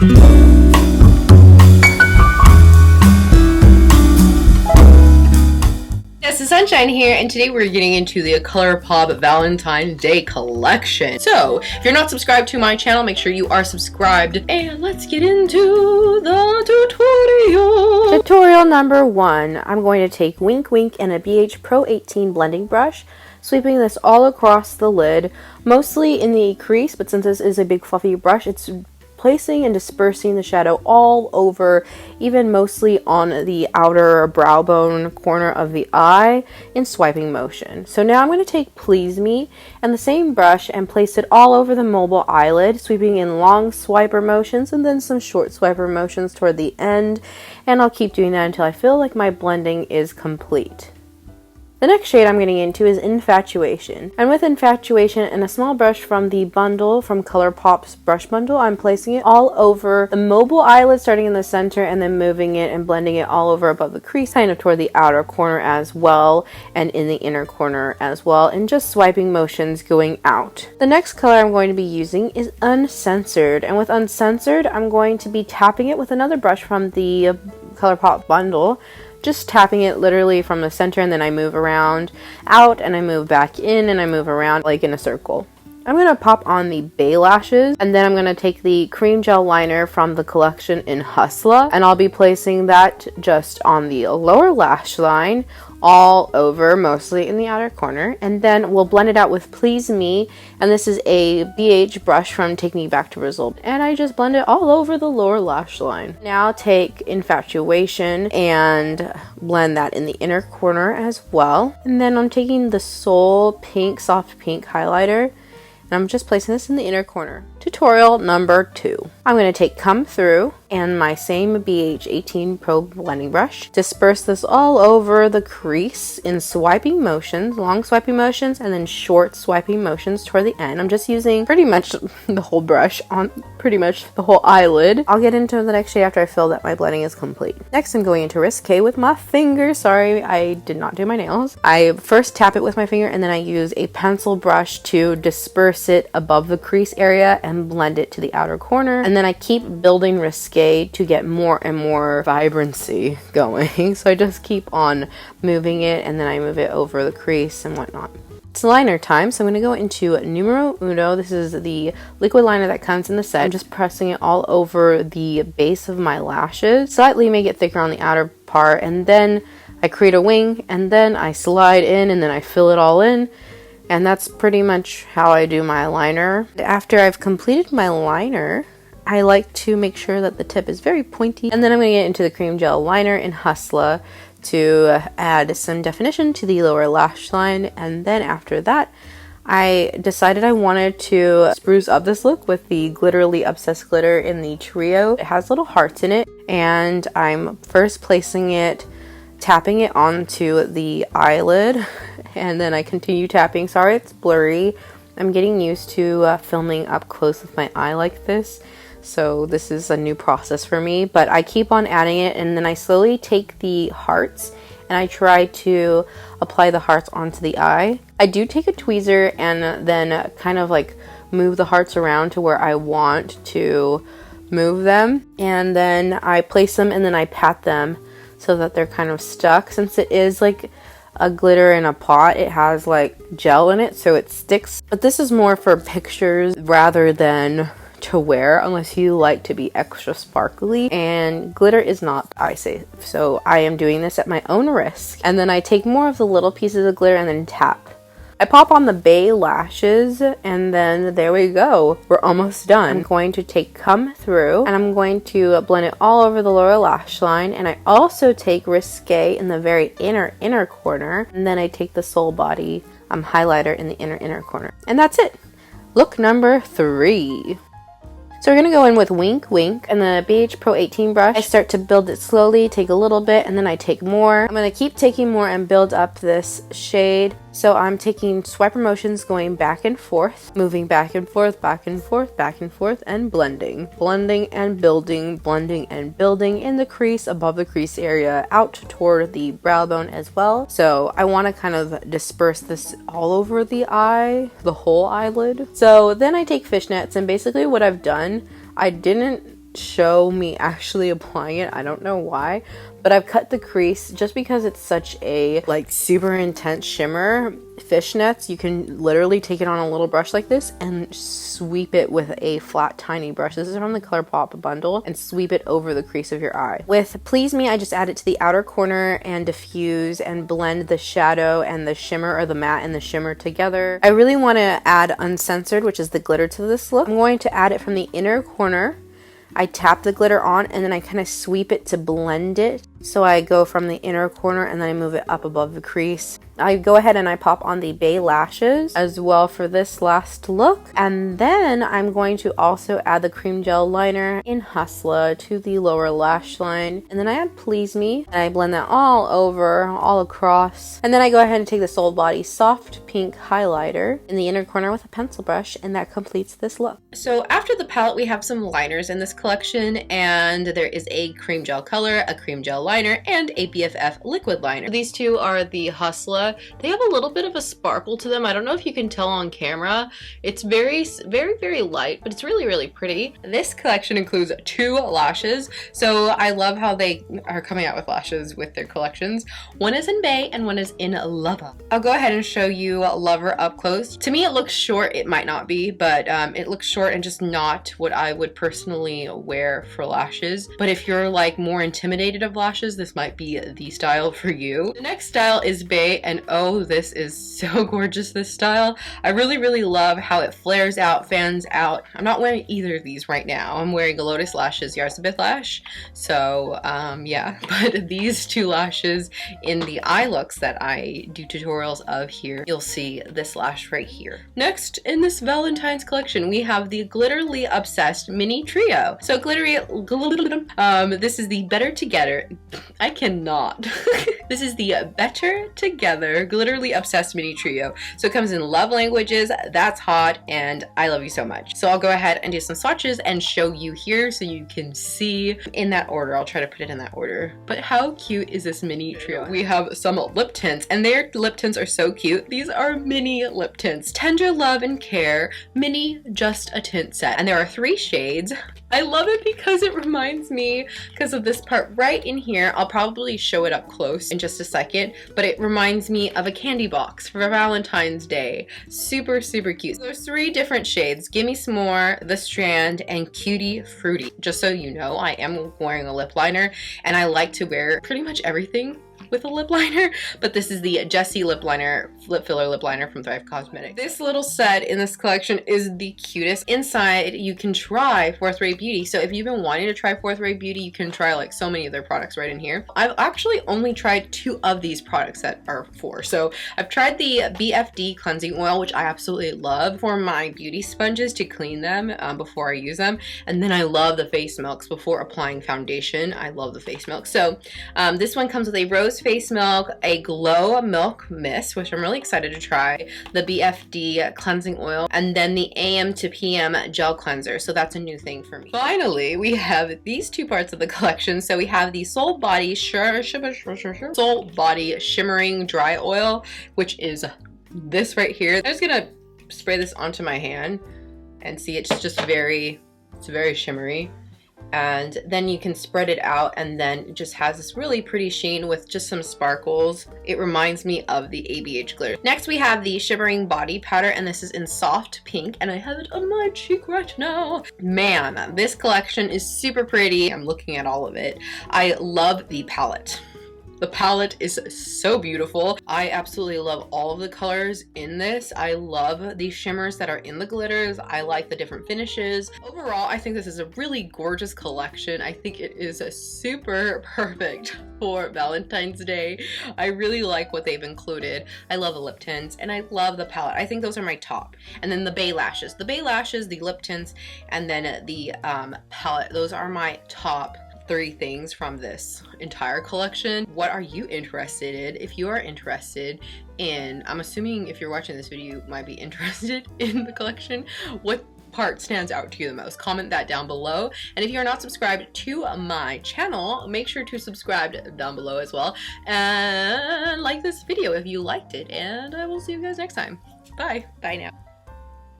This is Sunshine here, and today we're getting into the Colourpop Valentine Day collection. So, if you're not subscribed to my channel, make sure you are subscribed. And let's get into the tutorial. Tutorial number 1. I'm going to take Wink Wink and a BH Pro 18 blending brush, sweeping this all across the lid, mostly in the crease, but since this is a big fluffy brush, it's placing and dispersing the shadow all over, even mostly on the outer brow bone corner of the eye in swiping motion. So now I'm going to take Please Me and the same brush and place it all over the mobile eyelid, sweeping in long swiper motions and then some short swiper motions toward the end, and I'll keep doing that until I feel like my blending is complete. The next shade I'm getting into is Infatuation. And with Infatuation and a small brush from the bundle from Colourpop's brush bundle, I'm placing it all over the mobile eyelid, starting in the center and then moving it and blending it all over above the crease, kind of toward the outer corner as well, and in the inner corner as well, and just swiping motions going out. The next color I'm going to be using is Uncensored. And with Uncensored, I'm going to be tapping it with another brush from the Colourpop bundle, just tapping it literally from the center, and then I move around out and I move back in and I move around like in a circle. I'm going to pop on the Bay lashes, and then I'm going to take the cream gel liner from the collection in Hustla, and I'll be placing that just on the lower lash line, all over, mostly in the outer corner, and then we'll blend it out with Please Me, and this is a BH brush from Take Me Back to Brazil, and I just blend it all over the lower lash line. Now take Infatuation and blend that in the inner corner as well, and then I'm taking the Soul Pink, soft pink highlighter, and I'm just placing this in the inner corner. Tutorial number 2. I'm going to take Come Through and my same BH 18 Pro blending brush, disperse this all over the crease in swiping motions, long swiping motions, and then short swiping motions toward the end. I'm just using pretty much the whole brush on pretty much the whole eyelid. I'll get into the next shade after I feel that my blending is complete. Next, I'm going into Risque with my finger. Sorry, I did not do my nails. I first tap it with my finger, and then I use a pencil brush to disperse it above the crease area and blend it to the outer corner. And then I keep building Risque to get more and more vibrancy going. So I just keep on moving it, and then I move it over the crease and whatnot. It's liner time, so I'm going to go into Numero Uno. This is the liquid liner that comes in the set. I'm just pressing it all over the base of my lashes, slightly make it thicker on the outer part, and then I create a wing, and then I slide in, and then I fill it all in. And that's pretty much how I do my liner. After I've completed my liner, I like to make sure that the tip is very pointy. And then I'm going to get into the cream gel liner in Hustla to add some definition to the lower lash line. And then after that, I decided I wanted to spruce up this look with the Glitterly Obsessed Glitter in the trio. It has little hearts in it, and I'm first placing it, tapping it onto the eyelid, and then I continue tapping. Sorry, it's blurry. I'm getting used to filming up close with my eye like this, so this is a new process for me, but I keep on adding it, and then I slowly take the hearts and I try to apply the hearts onto the eye. I do take a tweezer and then kind of like move the hearts around to where I want to move them, and then I place them and then I pat them so that they're kind of stuck. Since it is like a glitter in a pot, it has like gel in it, so it sticks. But this is more for pictures rather than to wear, unless you like to be extra sparkly, and glitter is not eye safe. So I am doing this at my own risk. And then I take more of the little pieces of glitter and then tap. I pop on the Bay lashes, and then there we go. We're almost done. I'm going to take Come Through, and I'm going to blend it all over the lower lash line, and I also take Risque in the very inner corner, and then I take the Soul Body highlighter in the inner corner. And that's it. Look number 3. So we're going to go in with Wink Wink and the BH Pro 18 brush. I start to build it slowly, take a little bit, and then I take more. I'm going to keep taking more and build up this shade. So I'm taking swiper motions going back and forth, moving back and forth, back and forth, back and forth, and blending. Blending and building, blending and building in the crease, above the crease area, out toward the brow bone as well. So I want to kind of disperse this all over the eye, the whole eyelid. So then I take fishnets, and basically what I've done, I didn't show me actually applying it. I don't know why, but I've cut the crease just because it's such a like super intense shimmer. Fishnets, you can literally take it on a little brush like this and sweep it with a flat tiny brush. This is from the Colourpop bundle, and sweep it over the crease of your eye. With Please Me, I just add it to the outer corner and diffuse and blend the shadow and the shimmer, or the matte and the shimmer together. I really want to add Uncensored, which is the glitter, to this look. I'm going to add it from the inner corner. I tap the glitter on and then I kind of sweep it to blend it. So I go from the inner corner and then I move it up above the crease. I go ahead and I pop on the Bay lashes as well for this last look. And then I'm going to also add the cream gel liner in Hustler to the lower lash line. And then I add Please Me and I blend that all over, all across. And then I go ahead and take the Soul Body Soft Pink highlighter in the inner corner with a pencil brush, and that completes this look. So after the palette, we have some liners in this collection, and there is a cream gel color, a cream gel liner, and a BFF liquid liner. These two are the Hustler. They have a little bit of a sparkle to them. I don't know if you can tell on camera. It's very, very, very light, but it's really, really pretty. This collection includes 2 lashes, so I love how they are coming out with lashes with their collections. One is in Bay and one is in Lover. I'll go ahead and show you Lover up close. To me, it looks short. It might not be, but it looks short and just not what I would personally wear for lashes. But if you're like more intimidated of lashes, this might be the style for you. The next style is Bay, and oh, this is so gorgeous, this style. I really, really love how it flares out, fans out. I'm not wearing either of these right now. I'm wearing a Lotus Lashes Yarsabeth lash. So yeah, but these 2 lashes in the eye looks that I do tutorials of here, you'll see this lash right here. Next, in this Valentine's collection, we have the Glitterly Obsessed Mini Trio. So this is the Better Together. I cannot. This is the Better Together Glitterly Obsessed Mini Trio. So it comes in love languages, that's hot, and I love you so much. So I'll go ahead and do some swatches and show you here so you can see in that order. I'll try to put it in that order. But how cute is this mini trio? We have some lip tints, and their lip tints are so cute. These are mini lip tints. Tender Love and Care Mini Just a Tint Set. And there are 3 shades. I love it because it reminds me, because of this part right in here, I'll probably show it up close in just a second, but it reminds me of a candy box for Valentine's Day. Super, super cute. So there's 3 different shades: Gimme Some More, The Strand, and Cutie Fruity. Just so you know, I am wearing a lip liner, and I like to wear pretty much everything with a lip liner, but this is the Jessie lip liner, lip filler lip liner from Thrive Causemetics. This little set in this collection is the cutest. Inside, you can try Fourth Rate Beauty. So if you've been wanting to try Fourth Rate Beauty, you can try like so many of their products right in here. I've actually only tried 2 of these products that are 4. So I've tried the BFD cleansing oil, which I absolutely love for my beauty sponges to clean them before I use them. And then I love the face milks before applying foundation. I love the face milk. So this one comes with a rose face milk, a glow milk mist, which I'm really excited to try, the BFD cleansing oil, and then the AM to PM gel cleanser. So that's a new thing for me. Finally, we have these 2 parts of the collection. So we have the Soul Body Soul Body Shimmering Dry Oil, which is this right here. I'm just gonna spray this onto my hand and see, it's just very shimmery. And then you can spread it out, and then it just has this really pretty sheen with just some sparkles. It reminds me of the ABH glitter. Next, we have the Shimmering Body Powder, and this is in soft pink, and I have it on my cheek right now. Man, this collection is super pretty. I'm looking at all of it. I love the palette. The palette is so beautiful. I absolutely love all of the colors in this. I love the shimmers that are in the glitters. I like the different finishes. Overall, I think this is a really gorgeous collection. I think it is super perfect for Valentine's Day. I really like what they've included. I love the lip tints and I love the palette. I think those are my top. And then the Bay lashes. The Bay lashes, the lip tints, and then the palette. Those are my top 3 things from this entire collection. What are you interested in? If you are interested in, I'm assuming if you're watching this video, you might be interested in the collection. What part stands out to you the most? Comment that down below. And if you're not subscribed to my channel, make sure to subscribe down below as well. And like this video if you liked it. And I will see you guys next time. Bye. Bye now.